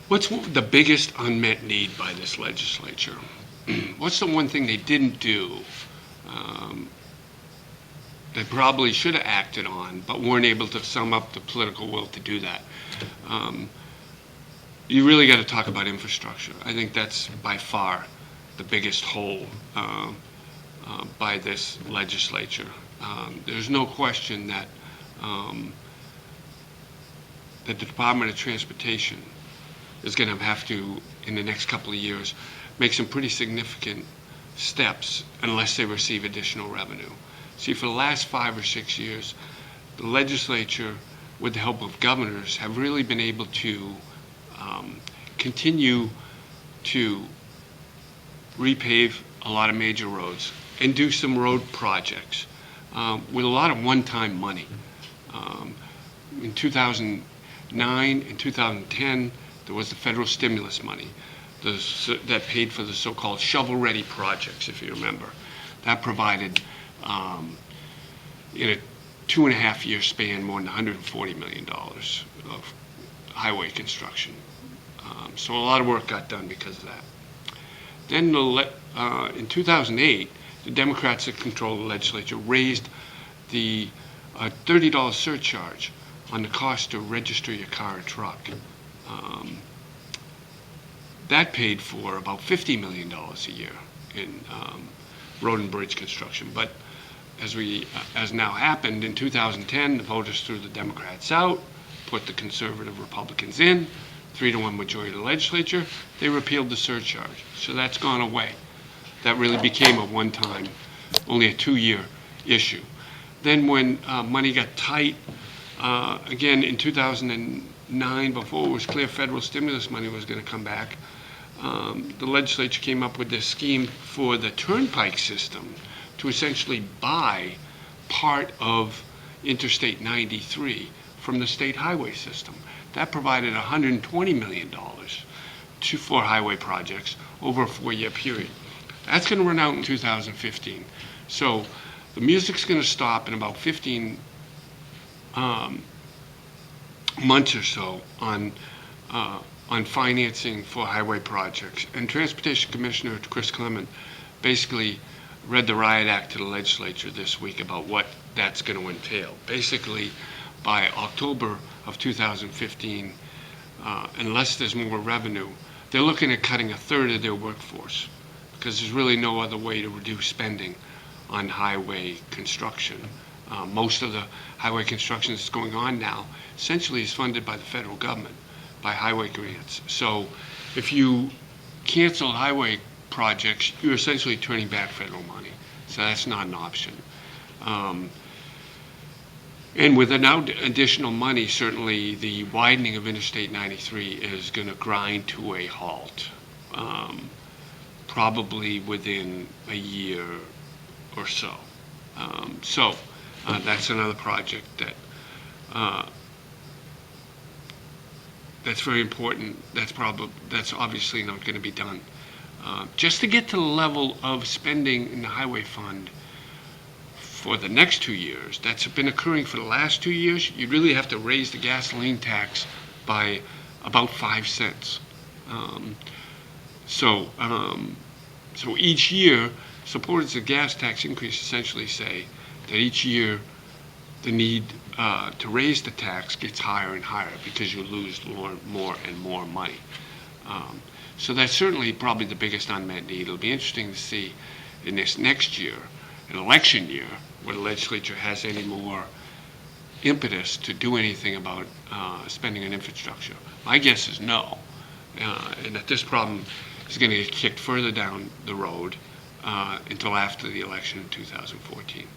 What's the biggest unmet need by this legislature? What's the one thing they didn't do um, they probably should have acted on, but weren't able to sum up the political will to do that? Um, you really got to talk about infrastructure. I think that's by far the biggest hole by this legislature. There's no question that that the Department of Transportation is going to have to, in the next couple of years, make some pretty significant steps unless they receive additional revenue. See, for the last 5 or 6 years, the legislature, with the help of governors, have really been able to continue to repave a lot of major roads and do some road projects with a lot of one-time money. In 2009 and 2010, there was the federal stimulus money that paid for the so-called shovel-ready projects, if you remember. That provided, in a 2.5-year span, more than $140 million of highway construction. So a lot of work got done because of that. Then in 2008, the Democrats that controlled the legislature raised the $30 surcharge on the cost to register your car or truck. That paid for about $50 million a year in road and bridge construction. But as now happened, in 2010, the voters threw the Democrats out, put the conservative Republicans in, 3-to-1 majority of the legislature. They repealed the surcharge. So that's gone away. That really became a one-time, only a 2-year issue. Then when money got tight, again in 2009, before it was clear federal stimulus money was going to come back, the legislature came up with this scheme for the turnpike system to essentially buy part of Interstate 93 from the state highway system. That provided $120 million for highway projects over a 4-year period. That's going to run out in 2015. So the music's going to stop in about 15 months or so on financing for highway projects. And Transportation Commissioner Chris Clement basically read the riot act to the legislature this week about what that's going to entail. Basically, by October of 2015, unless there's more revenue, they're looking at cutting 1/3 of their workforce because there's really no other way to reduce spending on highway construction. Most of the highway construction that's going on now essentially is funded by the federal government, by highway grants. So if you cancel highway projects, you're essentially turning back federal money. So that's not an option. And with additional money, certainly the widening of Interstate 93 is going to grind to a halt, probably within a year or so. That's another project that's very important. That's obviously not going to be done. Just to get to the level of spending in the highway fund for the next 2 years, that's been occurring for the last 2 years, you'd really have to raise the gasoline tax by about 5 cents. So each year, supporters of gas tax increase essentially say that each year the need to raise the tax gets higher and higher because you lose more and more money. So that's certainly probably the biggest unmet need. It'll be interesting to see in this next year, an election year, where the legislature has any more impetus to do anything about spending on infrastructure. My guess is no, and that this problem is going to get kicked further down the road until after the election in 2014.